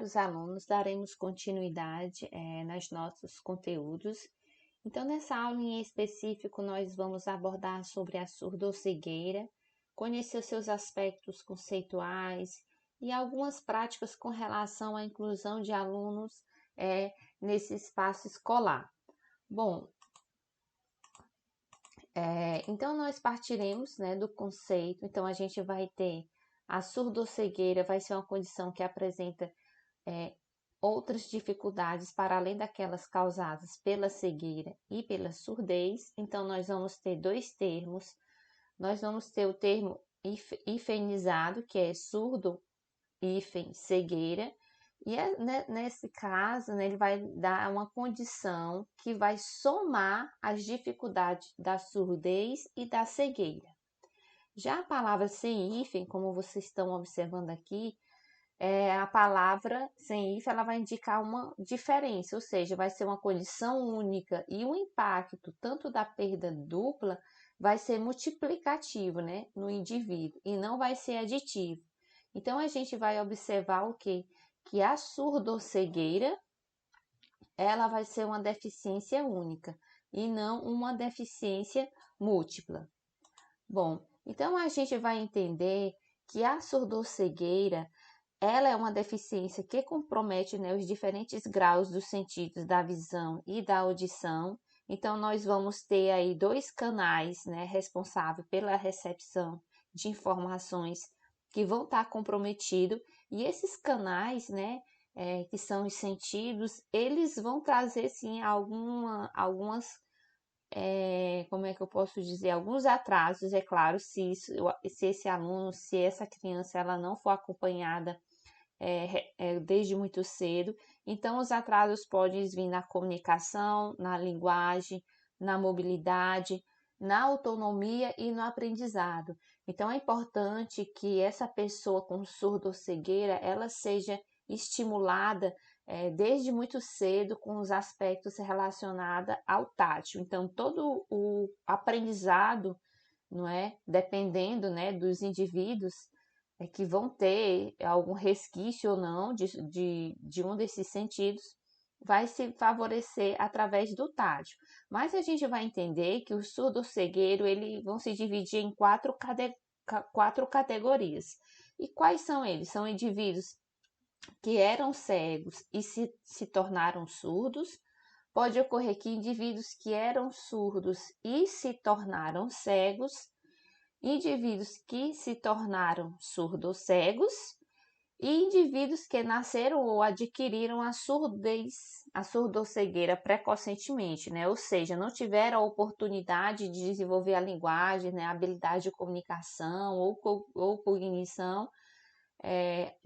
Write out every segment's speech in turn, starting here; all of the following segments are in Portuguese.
caros alunos, daremos continuidade nos nossos conteúdos. Então, nessa aula em específico, nós vamos abordar sobre a surdo-cegueira, conhecer os seus aspectos conceituais e algumas práticas com relação à inclusão de alunos nesse espaço escolar. Bom, então nós partiremos, do conceito. Então, a gente vai ter a surdo-cegueira, vai ser uma condição que apresenta outras dificuldades para além daquelas causadas pela cegueira e pela surdez. Então, nós vamos ter dois termos. Nós vamos ter o termo hifenizado, que é surdo, hífen, cegueira. E nesse caso, ele vai dar uma condição que vai somar as dificuldades da surdez e da cegueira. Já a palavra sem hífen, como vocês estão observando aqui, a palavra sem hífen ela vai indicar uma diferença, ou seja, vai ser uma condição única e o impacto tanto da perda dupla vai ser multiplicativo, no indivíduo e não vai ser aditivo. Então, a gente vai observar o quê? Que a surdo-cegueira ela vai ser uma deficiência única e não uma deficiência múltipla. Bom, então a gente vai entender que a surdo-cegueira ela é uma deficiência que compromete os diferentes graus dos sentidos da visão e da audição. Então, nós vamos ter aí dois canais responsáveis pela recepção de informações que vão estar comprometidos. E esses canais, que são os sentidos, eles vão trazer, sim, algumas como é que eu posso dizer, alguns atrasos, é claro, se esse aluno, se essa criança ela não for acompanhada desde muito cedo. Então, os atrasos podem vir na comunicação, na linguagem, na mobilidade, na autonomia e no aprendizado. Então, é importante que essa pessoa com surdo-cegueira, ela seja estimulada desde muito cedo com os aspectos relacionados ao tátil. Então, todo o aprendizado, não é, dependendo dos indivíduos, que vão ter algum resquício ou não de um desses sentidos, vai se favorecer através do tátil. Mas a gente vai entender que os surdo-cegueiro eles vão se dividir em quatro categorias. E quais são eles? São indivíduos que eram cegos e se tornaram surdos. Pode ocorrer que indivíduos que eram surdos e se tornaram cegos, indivíduos que se tornaram surdo-cegos e indivíduos que nasceram ou adquiriram a surdez, a surdo-cegueira precocemente, ou seja, não tiveram a oportunidade de desenvolver a linguagem, a habilidade de comunicação ou cognição,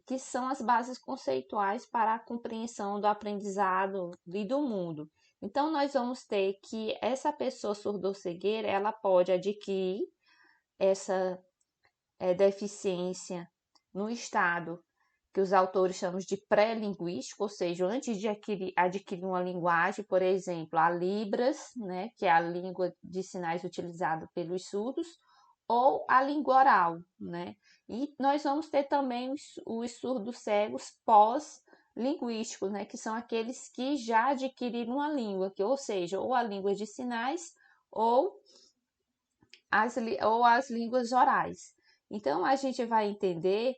que são as bases conceituais para a compreensão do aprendizado e do mundo. Então, nós vamos ter que essa pessoa surdo-cegueira, ela pode adquirir essa deficiência no estado que os autores chamam de pré-linguístico, ou seja, antes de adquirir uma linguagem, por exemplo, a Libras, que é a língua de sinais utilizada pelos surdos, ou a língua oral, E nós vamos ter também os surdos cegos pós-linguísticos, que são aqueles que já adquiriram uma língua, ou seja, ou a língua de sinais ou as línguas orais. Então, a gente vai entender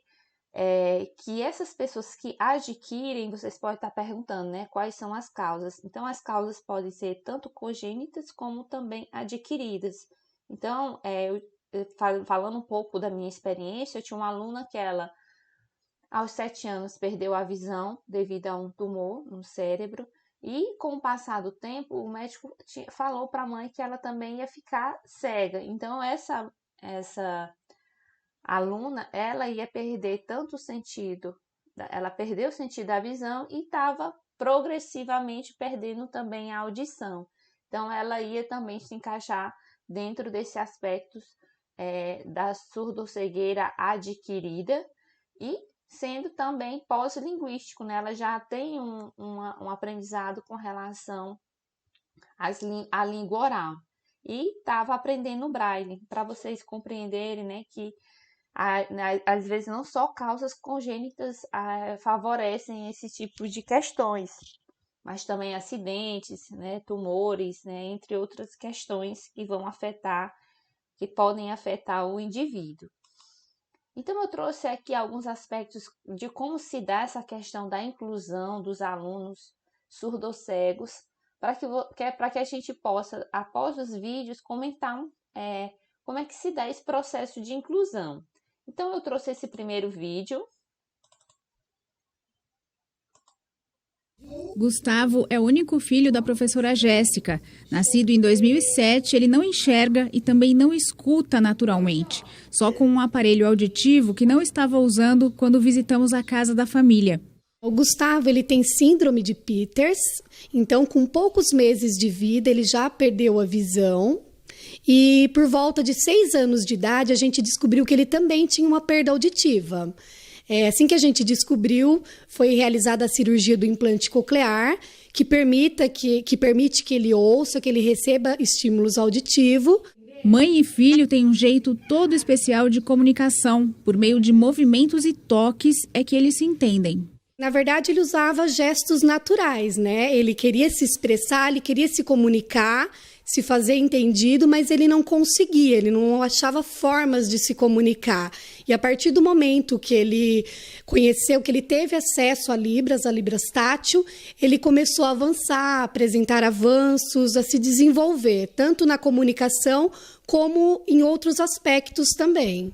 que essas pessoas que adquirem, vocês podem estar perguntando, quais são as causas. Então, as causas podem ser tanto congênitas como também adquiridas. Então, falando um pouco da minha experiência, eu tinha uma aluna que ela, aos 7 anos, perdeu a visão devido a um tumor no cérebro. E com o passar do tempo, o médico falou para a mãe que ela também ia ficar cega. Então, essa aluna, ela ia perder tanto o sentido, ela perdeu o sentido da visão e estava progressivamente perdendo também a audição. Então, ela ia também se encaixar dentro desses aspectos da surdo-cegueira adquirida e sendo também pós-linguístico, Ela já tem um aprendizado com relação à língua oral. E estava aprendendo braille, para vocês compreenderem, que Às vezes não só causas congênitas favorecem esse tipo de questões, mas também acidentes, né, tumores, né, entre outras questões que podem afetar o indivíduo. Então, eu trouxe aqui alguns aspectos de como se dá essa questão da inclusão dos alunos surdocegos, para que a gente possa, após os vídeos, comentar como é que se dá esse processo de inclusão. Então, eu trouxe esse primeiro vídeo. Gustavo é o único filho da professora Jéssica. Nascido em 2007, ele não enxerga e também não escuta naturalmente, só com um aparelho auditivo que não estava usando quando visitamos a casa da família. O Gustavo, ele tem síndrome de Peters, então com poucos meses de vida ele já perdeu a visão. E por volta de 6 anos de idade, a gente descobriu que ele também tinha uma perda auditiva. Assim que a gente descobriu, foi realizada a cirurgia do implante coclear, que permite que ele ouça, que ele receba estímulos auditivos. Mãe e filho têm um jeito todo especial de comunicação. Por meio de movimentos e toques é que eles se entendem. Na verdade, ele usava gestos naturais, né? Ele queria se expressar, ele queria se comunicar, se fazer entendido, mas ele não conseguia, ele não achava formas de se comunicar. E a partir do momento que ele conheceu, que ele teve acesso a Libras tátil, ele começou a avançar, a apresentar avanços, a se desenvolver, tanto na comunicação como em outros aspectos também.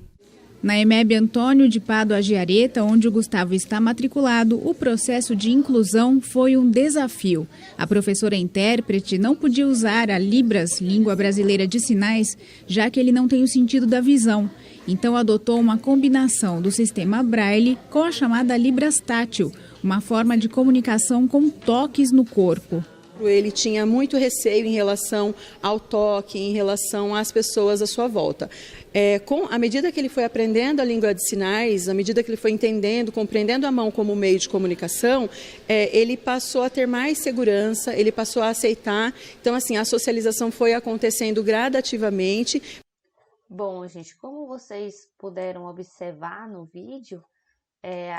Na EMEB Antônio de Pádua Giareta, onde o Gustavo está matriculado, o processo de inclusão foi um desafio. A professora intérprete não podia usar a Libras, língua brasileira de sinais, já que ele não tem o sentido da visão. Então adotou uma combinação do sistema Braille com a chamada Libras tátil, uma forma de comunicação com toques no corpo. Ele tinha muito receio em relação ao toque, em relação às pessoas à sua volta. À medida que ele foi aprendendo a língua de sinais, à medida que ele foi entendendo, compreendendo a mão como meio de comunicação, ele passou a ter mais segurança, ele passou a aceitar. Então, assim, a socialização foi acontecendo gradativamente. Bom, gente, como vocês puderam observar no vídeo,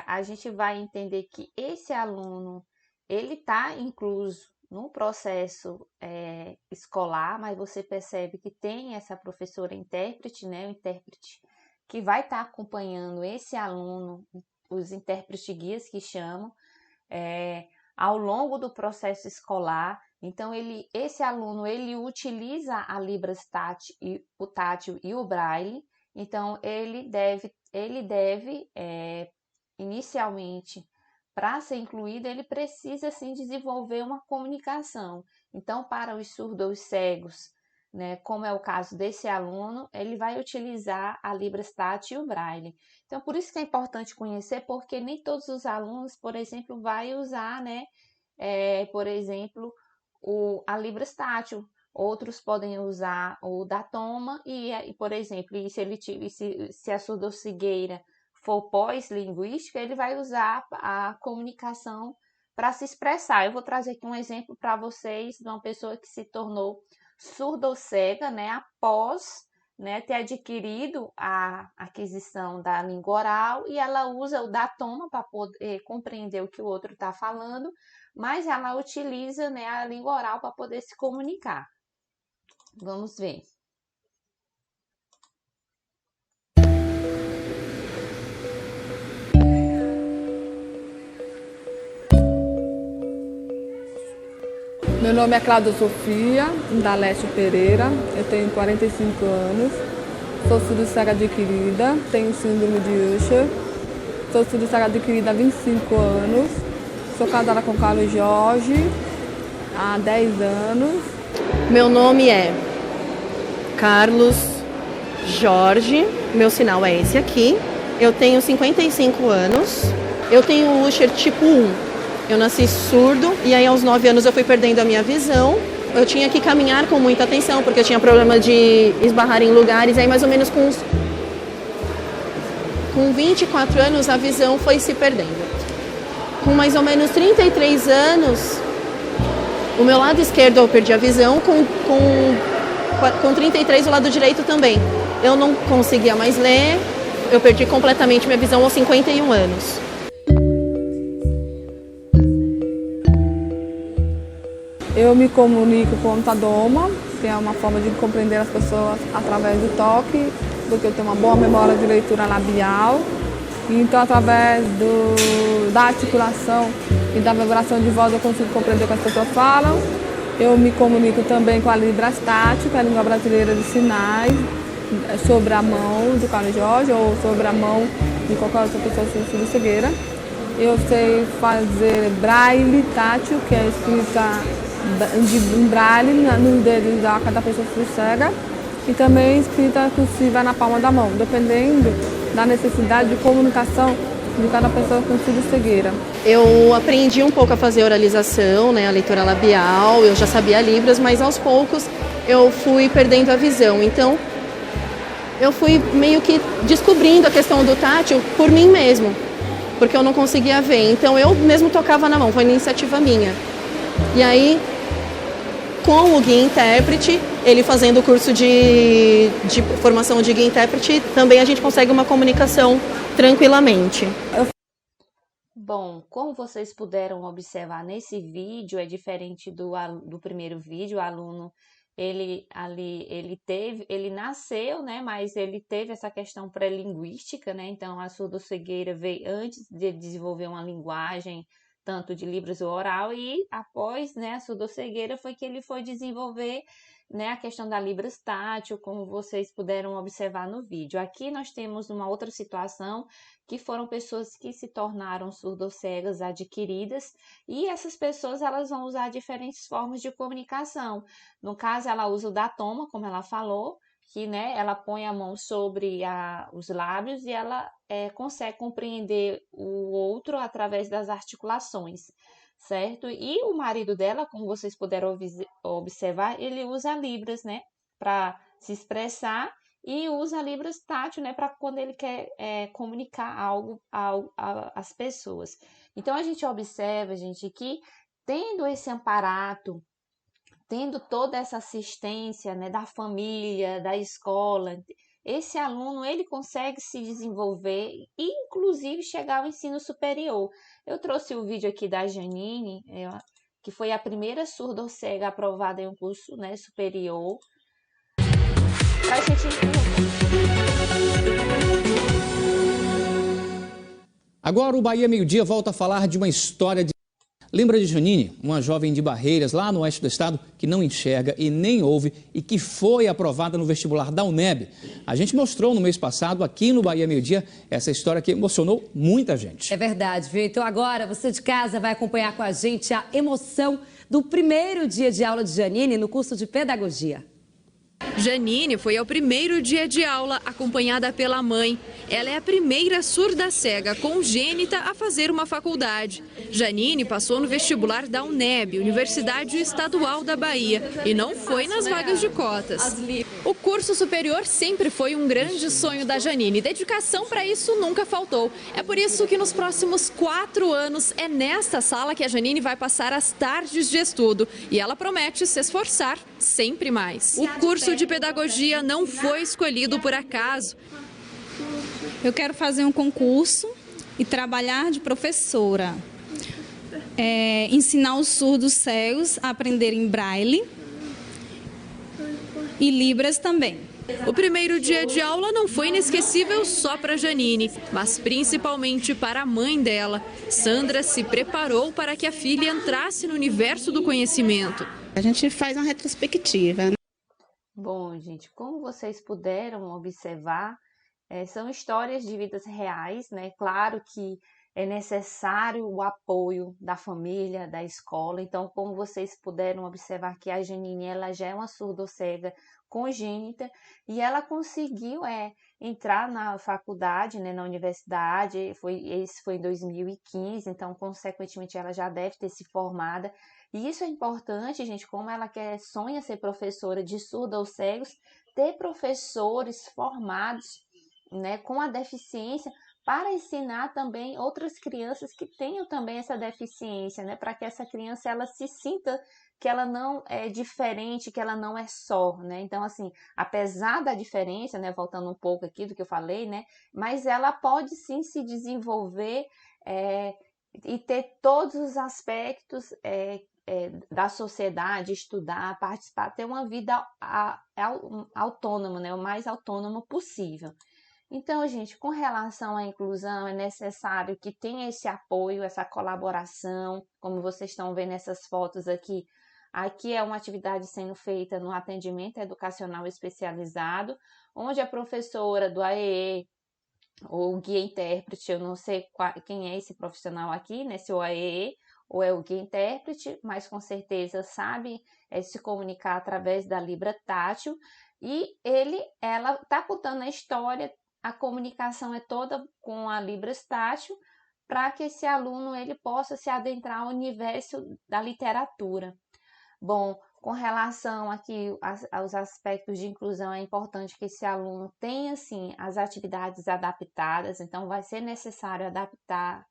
a gente vai entender que esse aluno, ele está incluso no processo escolar, mas você percebe que tem essa professora intérprete, né, o intérprete que vai estar acompanhando esse aluno, os intérpretes guias que chamam, ao longo do processo escolar. Então, esse aluno ele utiliza a Libras tátil, o tátil e o Braille. Então, ele deve inicialmente, para ser incluído, ele precisa sim desenvolver uma comunicação. Então, para os surdos cegos, né, como é o caso desse aluno, ele vai utilizar a Libras tátil e o Braille. Então, por isso que é importante conhecer, porque nem todos os alunos, por exemplo, vai usar, né, por exemplo, a Libras tátil. Outros podem usar o da Toma e, por exemplo, se a surdossegueira for pós-linguística, ele vai usar a comunicação para se expressar. Eu vou trazer aqui um exemplo para vocês de uma pessoa que se tornou surdocega, né, após, né, ter adquirido a aquisição da língua oral, e ela usa o da Toma para poder compreender o que o outro está falando, mas ela utiliza, né, a língua oral para poder se comunicar. Vamos ver. Meu nome é Cláudia Sofia, Indalécio Pereira, eu tenho 45 anos, sou surdocega adquirida, tenho síndrome de Usher, sou surdocega adquirida há 25 anos, sou casada com Carlos Jorge há 10 anos. Meu nome é Carlos Jorge, meu sinal é esse aqui, eu tenho 55 anos, eu tenho o Usher tipo 1. Eu nasci surdo e aí aos 9 anos eu fui perdendo a minha visão. Eu tinha que caminhar com muita atenção, porque eu tinha problema de esbarrar em lugares. Aí mais ou menos com 24 anos a visão foi se perdendo. Com mais ou menos 33 anos, o meu lado esquerdo eu perdi a visão, com 33 o lado direito também. Eu não conseguia mais ler, Eu perdi completamente minha visão aos 51 anos. Eu me comunico com o Tadoma, que é uma forma de compreender as pessoas através do toque, porque eu tenho uma boa memória de leitura labial. Então, através da articulação e da vibração de voz, eu consigo compreender o que as pessoas falam. Eu me comunico também com a Libras Tátil, que é a língua brasileira de sinais, sobre a mão do Carlos Jorge ou sobre a mão de qualquer outra pessoa de cegueira. Eu sei fazer braille tátil, que é escrita em braille nos dedos da cada pessoa cega, e também escrita cursiva na palma da mão, dependendo da necessidade de comunicação de cada pessoa com cegueira. Eu aprendi um pouco a fazer oralização, né, a leitura labial, eu já sabia Libras, mas aos poucos eu fui perdendo a visão. Então, eu fui meio que descobrindo a questão do tátil por mim mesmo, porque eu não conseguia ver. Então, eu mesmo tocava na mão, foi iniciativa minha. E aí, com o guia intérprete, ele fazendo o curso de formação de guia intérprete, também a gente consegue uma comunicação tranquilamente. Bom, como vocês puderam observar nesse vídeo, é diferente do primeiro vídeo. O aluno, ele nasceu, né, mas ele teve essa questão pré-linguística, né, então a surdo-cegueira veio antes de desenvolver uma linguagem, tanto de Libras ou oral, e após, né, a surdo-cegueira foi que ele foi desenvolver, né, a questão da Libras tátil, como vocês puderam observar no vídeo. Aqui nós temos uma outra situação, que foram pessoas que se tornaram surdo-cegas adquiridas, e essas pessoas elas vão usar diferentes formas de comunicação. No caso, ela usa o datoma, como ela falou, que, né, ela põe a mão sobre os lábios e ela consegue compreender o outro através das articulações, certo? E o marido dela, como vocês puderam observar, ele usa Libras, né, para se expressar, e usa Libras tátil, né, para quando ele quer comunicar algo às pessoas. Então, a gente observa, gente, que tendo esse amparato, tendo toda essa assistência, né, da família, da escola, esse aluno ele consegue se desenvolver e, inclusive, chegar ao ensino superior. Eu trouxe o vídeo aqui da Janine, que foi a primeira surdo-cega aprovada em um curso, né, superior. Pra gente Agora o Bahia Meio Dia volta a falar de uma história de... Lembra de Janine, uma jovem de Barreiras, lá no oeste do estado, que não enxerga e nem ouve e que foi aprovada no vestibular da UNEB. A gente mostrou no mês passado, aqui no Bahia Meio Dia, essa história que emocionou muita gente. É verdade, viu? Então agora você de casa vai acompanhar com a gente a emoção do primeiro dia de aula de Janine no curso de pedagogia. Janine foi ao primeiro dia de aula acompanhada pela mãe. Ela é a primeira surda-cega congênita a fazer uma faculdade. Janine passou no vestibular da UNEB, Universidade Estadual da Bahia, e não foi nas vagas de cotas. O curso superior sempre foi um grande sonho da Janine. Dedicação para isso nunca faltou. É por isso que nos próximos 4 anos é nesta sala que a Janine vai passar as tardes de estudo. E ela promete se esforçar sempre mais. O curso de pedagogia não foi escolhido por acaso. Eu quero fazer um concurso e trabalhar de professora. Ensinar os surdos cegos a aprenderem braille e Libras também. O primeiro dia de aula não foi inesquecível só para Janine, mas principalmente para a mãe dela. Sandra se preparou para que a filha entrasse no universo do conhecimento. A gente faz uma retrospectiva, né? Bom, gente, como vocês puderam observar, são histórias de vidas reais, né? Claro que é necessário o apoio da família, da escola. Então, como vocês puderam observar que a Janine, ela já é uma surdo-cega congênita e ela conseguiu entrar na faculdade, né, na universidade. Esse foi em 2015, então, consequentemente, ela já deve ter se formada. E isso é importante, gente, como ela sonha ser professora de surdos ou cegos, ter professores formados, né, com a deficiência, para ensinar também outras crianças que tenham também essa deficiência, né, para que essa criança ela se sinta que ela não é diferente, que ela não é só, né? Então, assim, apesar da diferença, né, voltando um pouco aqui do que eu falei, né, mas ela pode sim se desenvolver e ter todos os aspectos da sociedade, estudar, participar, ter uma vida autônoma, né, o mais autônomo possível. Então, gente, com relação à inclusão, é necessário que tenha esse apoio, essa colaboração, como vocês estão vendo essas fotos aqui. Aqui é uma atividade sendo feita no atendimento educacional especializado, onde a professora do AEE, ou guia intérprete, eu não sei quem é esse profissional aqui, né, se é o AEE ou é o guia intérprete, mas com certeza sabe se comunicar através da Libra tátil, e ela está contando a história. A comunicação é toda com a Libra tátil, para que esse aluno ele possa se adentrar ao universo da literatura. Bom, com relação aqui aos aspectos de inclusão, é importante que esse aluno tenha, sim, as atividades adaptadas, então vai ser necessário adaptar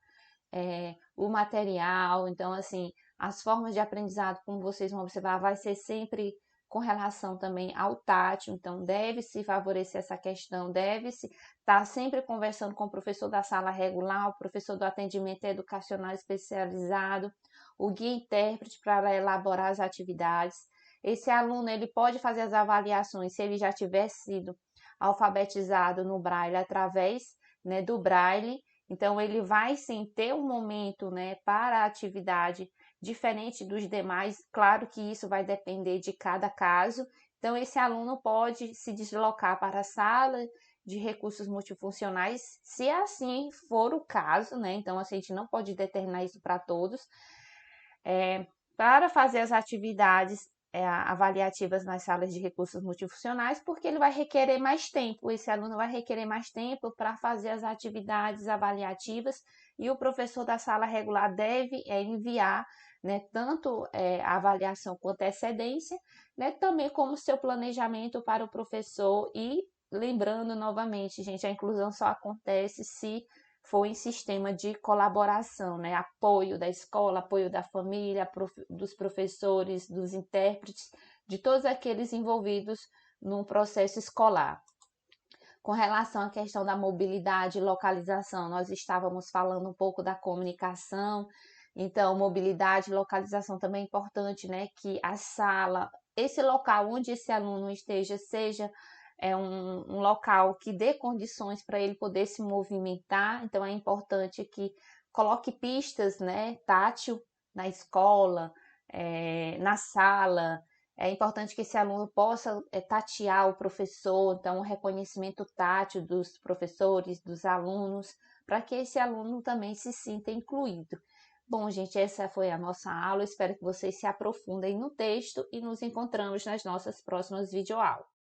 o material, então, assim, as formas de aprendizado, como vocês vão observar, vai ser sempre com relação também ao tátil, então deve-se favorecer essa questão, deve-se estar sempre conversando com o professor da sala regular, o professor do atendimento educacional especializado, o guia intérprete para elaborar as atividades. Esse aluno ele pode fazer as avaliações se ele já tiver sido alfabetizado no Braille através, né, do Braille. Então ele vai sim ter um momento, né, para a atividade diferente dos demais. Claro que isso vai depender de cada caso. Então esse aluno pode se deslocar para a sala de recursos multifuncionais, se assim for o caso, né? Então a gente não pode determinar isso para todos. Para fazer as atividades avaliativas nas salas de recursos multifuncionais, porque ele vai requerer mais tempo, esse aluno vai requerer mais tempo para fazer as atividades avaliativas, e o professor da sala regular deve enviar, né, tanto a avaliação quanto a excedência, né, também como seu planejamento para o professor. E lembrando novamente, gente, a inclusão só acontece se for em sistema de colaboração, né? Apoio da escola, apoio da família, dos professores, dos intérpretes, de todos aqueles envolvidos no processo escolar. Com relação à questão da mobilidade e localização, nós estávamos falando um pouco da comunicação. Então, mobilidade e localização também é importante, né? Que a sala, esse local onde esse aluno esteja, seja um local que dê condições para ele poder se movimentar. Então é importante que coloque pistas, né, tátil na escola, na sala. É importante que esse aluno possa tatear o professor, então o reconhecimento tátil dos professores, dos alunos, para que esse aluno também se sinta incluído. Bom, gente, essa foi a nossa aula. Espero que vocês se aprofundem no texto e nos encontramos nas nossas próximas videoaulas.